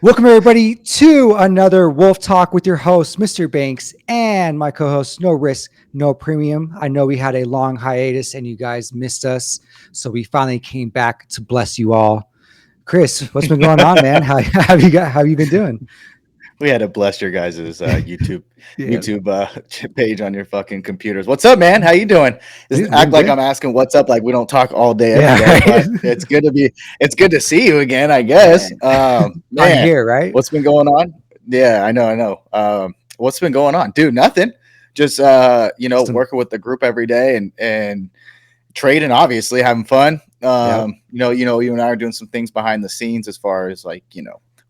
Welcome, everybody, to another Wolf Talk with your host, Mr. Banks, and my co host, No Risk, No Premium. I know we had a long hiatus and you guys missed us, so we finally came back to bless you all. Chris, what's been going on, man? How have you been doing? We had to bless your guys' YouTube Yeah, YouTube page on your fucking computers. What's up, man? How you doing? dude, I'm Act doing like good. I'm asking what's up, like we don't talk all day every Yeah, day. right? But it's good to see you again, I guess. Man, finally Man, here, right? what's been going on? Yeah, I know. What's been going on, dude? Nothing. Just Some, working with the group every day and trading, obviously having fun. yep. You and I are doing some things behind the scenes as far as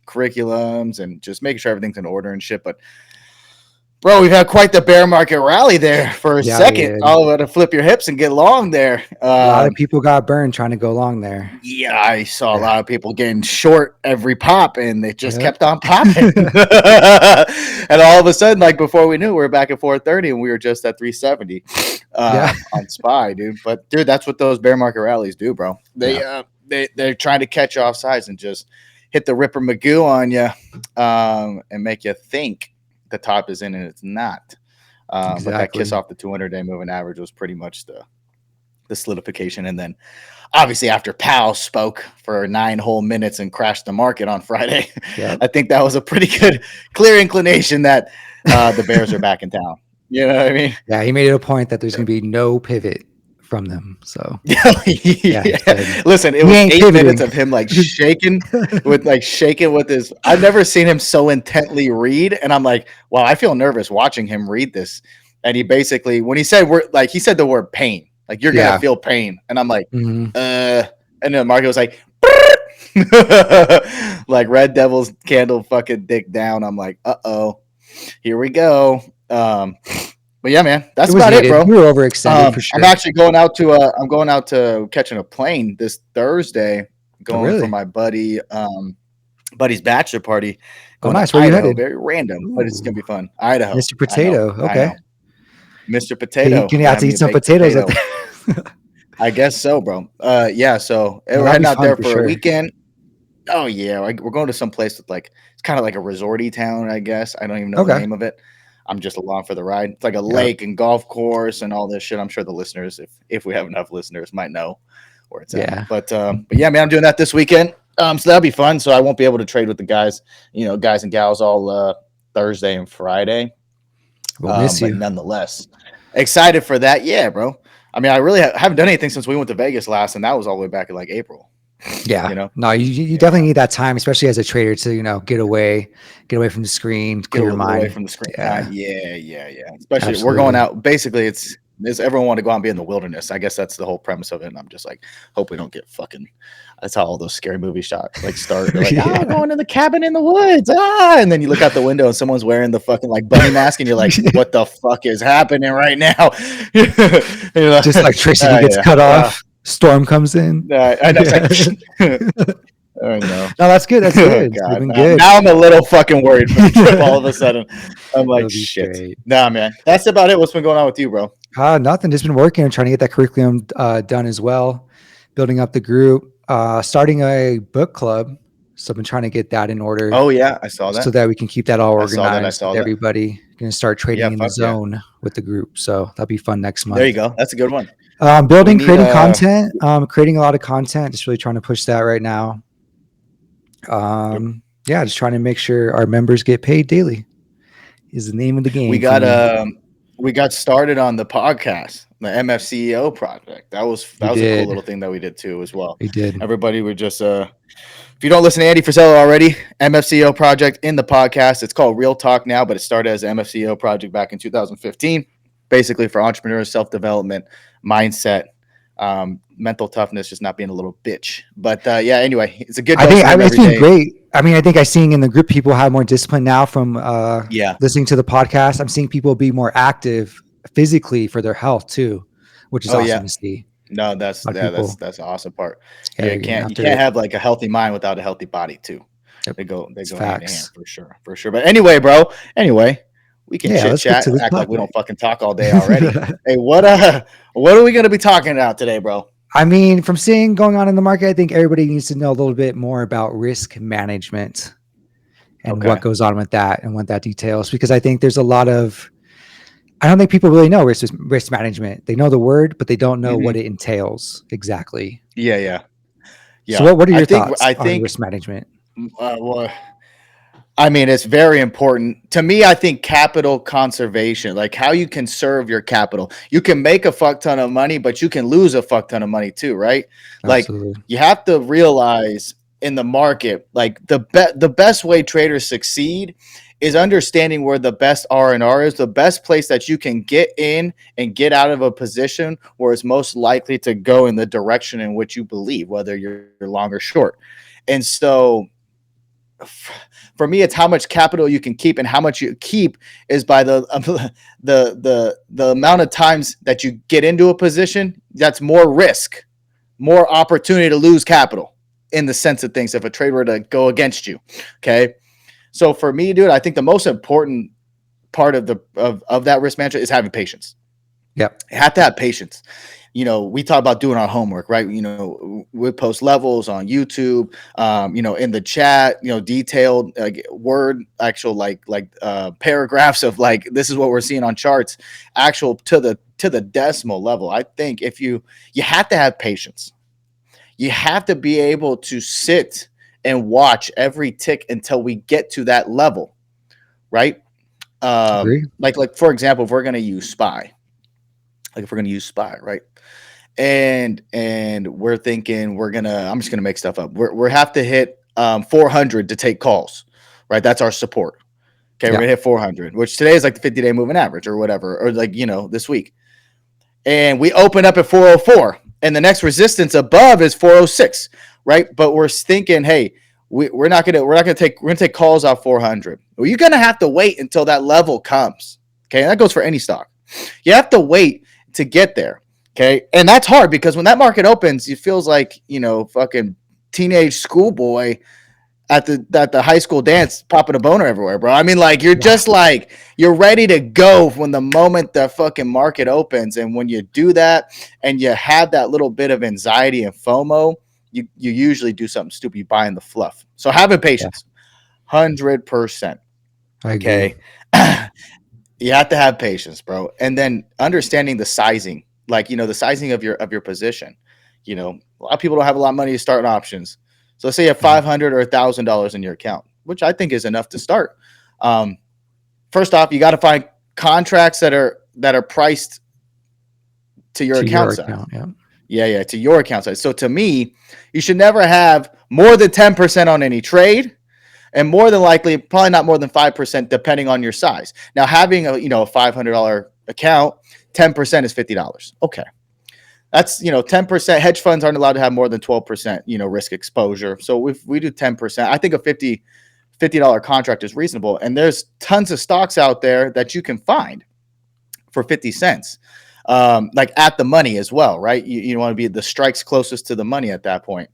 curriculums and just making sure everything's in order and shit. But bro, we've had quite the bear market rally there for a Yeah, we second. did. All of it to flip your hips and get long there. A lot of people got burned trying to go long there. Yeah, I saw a Yeah. lot of people getting short every pop, and they just Yep. kept on popping. And all of a sudden, like before we knew, we were back at 430, and we were just at 370 Yeah. on SPY, dude. But dude, that's what those bear market rallies do, bro. Yeah. They're trying to catch you off sides and just hit the Ripper Magoo on you, and make you think the top is in and it's not. But that kiss Exactly. off the 200-day moving average was pretty much the solidification, and then obviously after Powell spoke for 9 whole minutes and crashed the market on Friday, Yep. I think that was a pretty good, clear inclination that the Bears are back in town. You know what I mean? Yeah, he made it a point that there's going to be no pivot from them. So Yeah. yeah, he said Listen, it he was ain't 8 pivoting. minutes of him shaking with his. I've never seen him so intently read, and I'm like, wow, I feel nervous watching him read this. And he basically, when he said he said the word pain, like you're gonna Yeah. feel pain, and I'm like, hmm and then the market was like, like Red Devil's candle fucking dick down. I'm like, here we go. But yeah, man, It that's was about it, needed. bro. We were overextended for I'm sure. actually going out to catching a plane this Thursday, Oh, going for really? my buddy's bachelor party, Oh, going to nice. Where are you Idaho. headed? Very random, but it's Ooh, gonna be fun. Idaho. Mr. I know. Potato. I Okay. know. Mr. Can you, Potato, can you have got to me eat a some baked potatoes up potato. there? I guess so, bro. Yeah. So No, we're that'll be heading out fun there for for a sure. weekend. Oh yeah, we're going to some place with it's kind of like a resorty town, I guess. I don't even know the Okay. name of it. I'm just along for the ride. It's like a Yep. lake and golf course and all this shit. I'm sure the listeners, if we have enough listeners, might know where it's at. Yeah. But yeah, man, I'm doing that this weekend. So that'll be fun. So I won't be able to trade with the guys, guys and gals all Thursday and Friday. We'll miss But you. nonetheless, excited for that. Yeah, bro. I mean, I really haven't done anything since we went to Vegas last, and that was all the way back in like April. Yeah. You know, No, you yeah. definitely need that time, especially as a trader, to get away from the screen, Get a clear your little bit away mind. from the screen time. Yeah. Yeah. Especially we're going Absolutely. out. Basically, it's everyone want to go out and be in the wilderness. I guess that's the whole premise of it. And I'm just like, hope we don't get fucking. That's how all those scary movie shots start. They're like, Yeah. we're going to the cabin in the woods. And then you look out the window and someone's wearing the fucking bunny mask, and you're like, what the fuck is happening right now? Just electricity gets Yeah. cut off, storm comes in. I know. It's Yeah. like, oh no. No, that's good. That's Oh good. You've god. been Now, good. now I'm a little fucking worried for the trip all of a sudden. I'm like, It'll be shit. straight. Nah, man. That's about it. What's been going on with you, bro? Nothing. Just been working and trying to get that curriculum done as well. Building up the group. Starting a book club. So I've been trying to get that in order Oh yeah, I saw so that. that we can keep that all I saw that. I organized saw with that. everybody. Going to start Yeah, trading in the fuck yeah. zone with the group. So that'll be fun next There you month. go. That's a good one. Building, We need creating content, creating a lot of content. Just really trying to push that right now. Yeah, just trying to make sure our members get paid daily is the name of the game. we for got me. we got started on the podcast, the MFCEO project. That was We a cool did. little thing that we did too as well. We did. Everybody would just if you don't listen to Andy Frisella already, MFCEO project in the podcast. It's called Real Talk now, but it started as MFCEO project back in 2015, basically for entrepreneurs, self-development, mindset, mental toughness, just not being a little bitch. But yeah, anyway, it's a good dose of him It's every been day. great. I mean, I think I'm seeing in the group people have more discipline now from Yeah. listening to the podcast. I'm seeing people be more active physically for their health too, which is Oh awesome yeah. to see. No, that's A lot of people that's the awesome part. yeah, Yeah, they're you getting can't after you can't it. have like a healthy mind without a healthy body too. Yep. They go It's hand in hand facts. for sure. But anyway, bro. Anyway, we can Yeah, chit let's get chat, to the act like we don't topic. fucking talk all day already. Hey, what are we gonna be talking about today, bro? I mean, from seeing going on in the market, I think everybody needs to know a little bit more about risk management. and what Okay. goes on with that and what that details. Because I think there's a lot of, I don't think people really know risk management. They know the word, but they don't know what Hmm. it entails exactly. Yeah, yeah, So yeah. what are I your think thoughts I on think risk management? well, I mean, it's very important to me. I think capital conservation, like how you conserve your capital. You can make a fuck ton of money, but you can lose a fuck ton of money too, right? Like Absolutely. you have to realize in the market, like the best way traders succeed is understanding where the best R&R is, the best place that you can get in and get out of a position where it's most likely to go in the direction in which you believe, whether you're long or short. And so for me, it's how much capital you can keep, and how much you keep is by the amount of times that you get into a position. That's more risk, more opportunity to lose capital in the sense of things if a trade were to go against you. Okay, so for me, dude, I think the most important part of that risk management is having patience. Yep. You have to have patience. We talk about doing our homework, right? We post levels on YouTube, in the chat, detailed word, actual paragraphs of like, this is what we're seeing on charts, actual to the decimal level. I think if you have to have patience. You have to be able to sit and watch every tick until we get to that level, right? Agree. Like for example, if we're going to use SPY, right? And we're thinking I'm just gonna make stuff up. We have to hit 400 to take calls, right? That's our support. Okay, we're Yeah. gonna hit 400, which today is like the 50-day moving average or whatever, or like this week. And we open up at 404, and the next resistance above is 406, right? But we're thinking, hey, we're gonna take calls off 400. Well, you're gonna have to wait until that level comes. Okay, and that goes for any stock. You have to wait to get there. Okay. And that's hard because when that market opens, it feels like, fucking teenage schoolboy at the high school dance popping a boner everywhere, bro. I mean, like, you're Yeah. just like, you're ready to go when the moment the fucking market opens. And when you do that and you have that little bit of anxiety and FOMO, you usually do something stupid. You buy in the fluff. So having Yeah. patience, 100%. I agree. Okay. You have to have patience, bro. And then understanding the sizing, like, the sizing of your position. A lot of people don't have a lot of money to start in options. So let's say you have Mhm. $500 or $1,000 in your account, which I think is enough to start. Um, First off, you got to find contracts that are priced to your To your account size. account. Yeah. Yeah, to your account size. So to me, you should never have more than 10% on any trade, and more than likely, probably not more than 5%, depending on your size. Now, having a $500 account, 10% is $50. Okay, that's 10%. Hedge funds aren't allowed to have more than 12% risk exposure. So if we do 10%, I think a $50 contract is reasonable. And there's tons of stocks out there that you can find for 50 cents, like at the money as well, right? You want to be the strikes closest to the money at that point,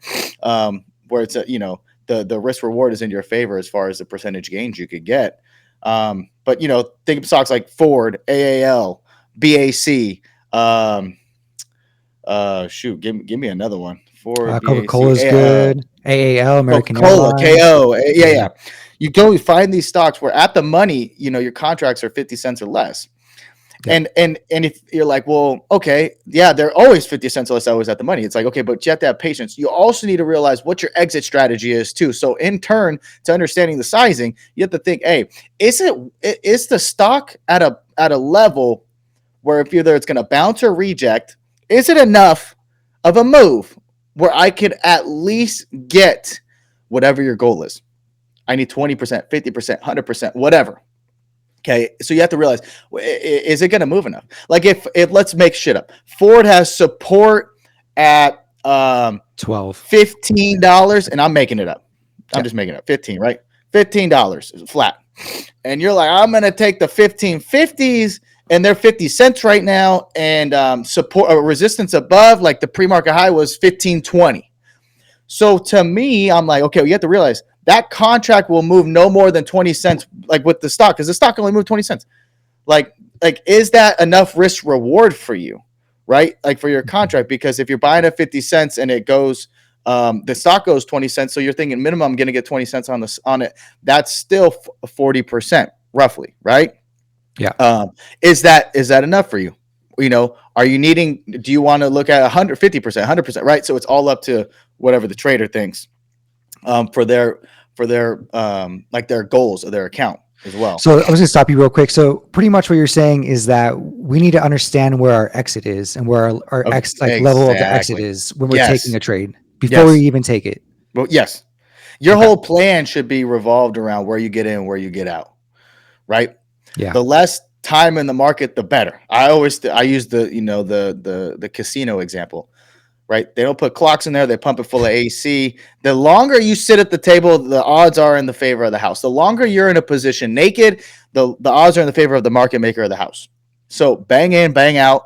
where it's the risk reward is in your favor as far as the percentage gains you could get. But think of stocks like Ford, AAL, BAC. Give me another one. Ford, Coca-Cola BAC, is good. AAL, American Coca-Cola, Airlines. KO. Yeah, Yeah. yeah. You go find these stocks where at the money, your contracts are 50 cents or less. Yeah. And if you're like, well, okay, yeah, they're always 50 cents or less always at the money. It's like, okay, but you have to have patience. You also need to realize what your exit strategy is too. So in turn to understanding the sizing, you have to think, hey, is the stock at a level where if either it's going to bounce or reject, is it enough of a move where I could at least get whatever your goal is? I need 20%, 50%, 100%, whatever. Okay, so you have to realize, is it going to move enough? Like if let's make shit up. Ford has support at 12. $15, and I'm making it up. I'm Yeah. just making it up. 15, right? $15 flat. And you're like, I'm going to take the 1550s, and they're 50 cents right now, and support resistance above, like the pre-market high was 1520. So to me, I'm like, okay, well, you have to realize that contract will move no more than 20 cents, like with the stock, because the stock only moved 20 cents. Like, is that enough risk reward for you, right? Like for your Mhm. contract? Because if you're buying at 50 cents and it goes The stock goes 20 cents. So you're thinking minimum, I'm going to get 20 cents on it. That's still 40% roughly, right? Yeah. Is that enough for you? Are you needing, do you want to look at 150%, 100%, right? So it's all up to whatever the trader thinks for their like their goals of their account as well. So I was going to stop you real quick. So pretty much what you're saying is that we need to understand where our exit is and where our level of the exit Exactly. is when we're Yes. taking a trade before we Yes. even take it. Well, yes. Your Okay. whole plan should be revolved around where you get in, where you get out, right? Yeah. The less time in the market, the better. I use the casino example, right? They don't put clocks in there. They pump it full of AC. The longer you sit at the table, the odds are in the favor of the house. The longer you're in a position naked, the odds are in the favor of the market maker of the house. So bang in, bang out,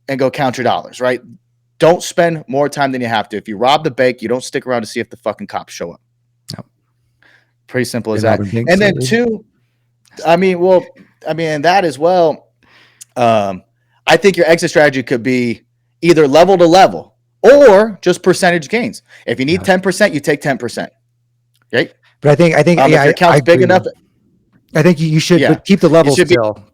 and go count your dollars, right? Don't spend more time than you have to. If you rob the bank, you don't stick around to see if the fucking cops show up. No. Pretty simple as Been that. robbing banks And then lately? two, and that as well. I think your exit strategy could be either level to level or just percentage gains. If you need 10%, you take 10%. Right? But I think If your account's big enough, I think you should yeah, but keep the levels you should be. still.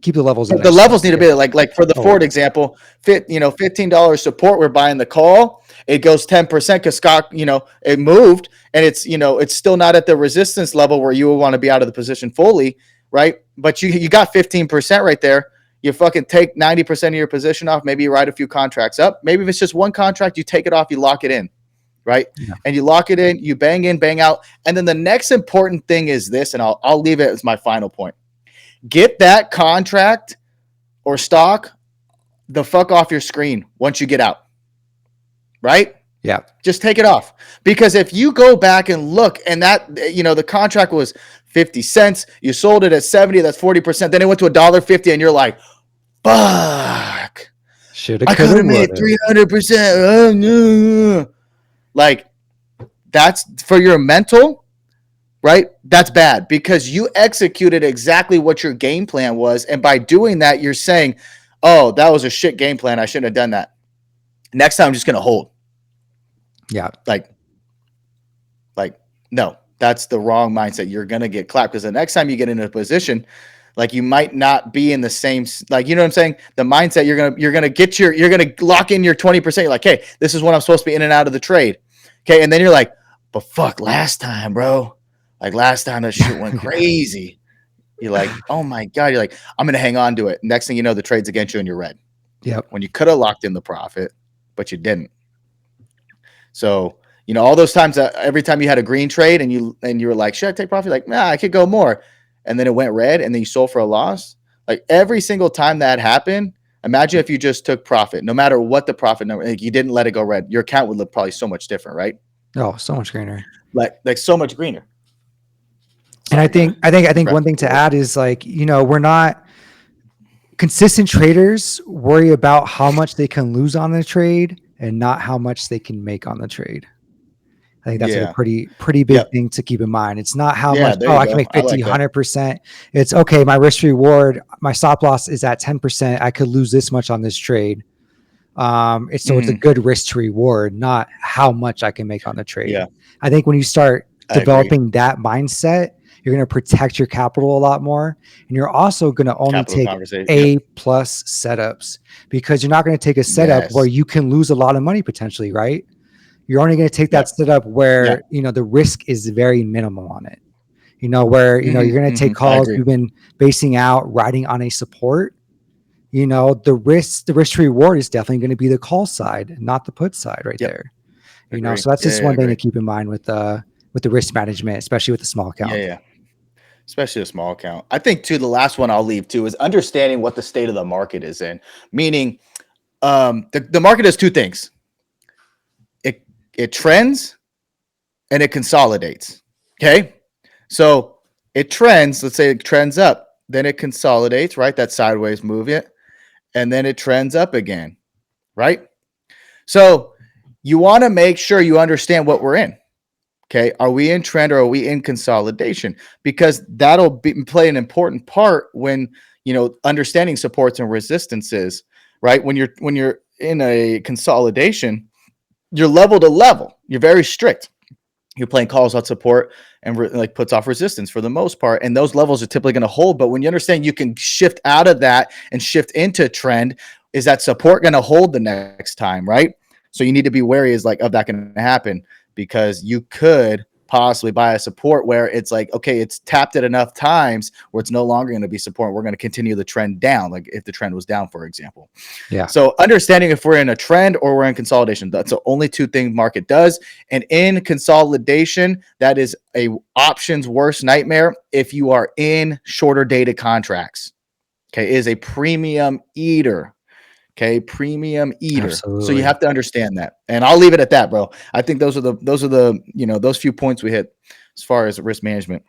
Keep the levels in The there. levels need to be like for the Oh, Ford yeah. example, $15 support. We're buying the call. It goes 10% because stock, it moved, and it's still not at the resistance level where you would want to be out of the position fully, right? But you got 15% right there. You fucking take 90% of your position off. Maybe you write a few contracts up. Maybe if it's just one contract, you take it off, you lock it in, right? Yeah. And you lock it in, you bang in, bang out. And then the next important thing is this, and I'll leave it as my final point. Get that contract or stock the fuck off your screen once you get out, right? Yeah. Just take it off. Because if you go back and look, and that, the contract was 50 cents, you sold it at 70, that's 40%. Then it went to $1.50, and you're like, fuck. Should have, I could have made 300%. Like, that's for your mental, right? That's bad because you executed exactly what your game plan was. And by doing that, you're saying, oh, that was a shit game plan. I shouldn't have done that. Next time, I'm just going to hold. Yeah. Like, no, that's the wrong mindset. You're going to get clapped because the next time you get in a position, like you might not be in the same, like, you know what I'm saying? The mindset, you're going to lock in your 20%. You're like, hey, this is when I'm supposed to be in and out of the trade. Okay. And then you're like, but fuck, last time, bro. Like last time that shit went crazy. You're like, oh my God. You're like, I'm going to hang on to it. Next thing you know, the trade's against you and you're red. Yep. When you could have locked in the profit, but you didn't. So, all those times that every time you had a green trade and you were like, should I take profit? Like, nah, I could go more. And then it went red and then you sold for a loss. Like every single time that happened, imagine if you just took profit, no matter what the profit number, like you didn't let it go red, your account would look probably so much different, right? Oh, so much greener. Like so much greener. Sorry, and I think one thing to add is like, we're not consistent traders worry about how much they can lose on the trade and not how much they can make on the trade. I think that's a pretty big thing to keep in mind. It's not how much, I can make 50, 100%. It's okay. My risk reward, my stop loss is at 10%. I could lose this much on this trade. It's a good risk to reward, not how much I can make on the trade. Yeah. I think when you start developing that mindset, you're going to protect your capital a lot more. And you're also going to only take A plus setups because you're not going to take a setup where you can lose a lot of money potentially, right? You're only going to take that setup where, the risk is very minimal on it, where, you're going to take calls you've been basing out, riding on a support. The risk to reward is definitely going to be the call side, not the put side right there. So that's just one thing to keep in mind with the risk management, especially with the small account. Yeah. Especially a small account. I think too, the last one I'll leave too is understanding what the state of the market is in. Meaning, the market does two things. It trends and it consolidates. Okay. So it trends, let's say it trends up, then it consolidates, right? That sideways movement. And then it trends up again, right? So you want to make sure you understand what we're in. Okay. Are we in trend or are we in consolidation? Because that'll play an important part when, understanding supports and resistances, right? When you're in a consolidation, you're level to level. You're very strict. You're playing calls out support and like puts off resistance for the most part. And those levels are typically going to hold. But when you understand you can shift out of that and shift into trend, is that support going to hold the next time, right? So you need to be wary of that going to happen, because you could possibly buy a support where it's like, okay, it's tapped it enough times where it's no longer going to be support. We're going to continue the trend down. Like if the trend was down, for example. Yeah. So understanding if we're in a trend or we're in consolidation, that's the only two things market does. And in consolidation, that is a options worst nightmare if you are in shorter dated contracts. Okay, it is a premium eater. Okay, premium eater. Absolutely. So you have to understand that. And I'll leave it at that, bro. I think those are the those few points we hit as far as risk management.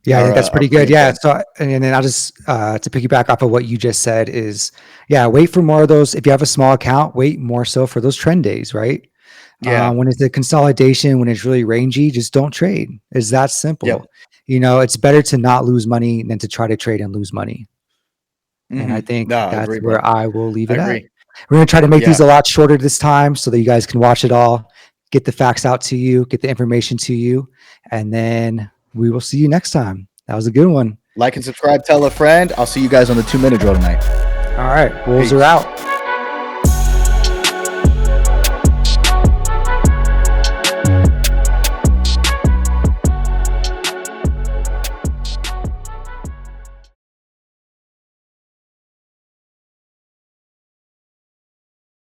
Yeah, I think that's pretty good. Yeah. So, and then I'll just to piggyback off of what you just said is, yeah, wait for more of those. If you have a small account, wait more so for those trend days, right? Yeah. When it's a consolidation, when it's really rangy, just don't trade. It's that simple. Yep. It's better to not lose money than to try to trade and lose money. And I think that's where I will leave it at. We're going to try to make these a lot shorter this time so that you guys can watch it all, get the facts out to you, get the information to you, and then we will see you next time. That was a good one. Like and subscribe, tell a friend. I'll see you guys on the 2-minute drill tonight. All right. Wolves are out.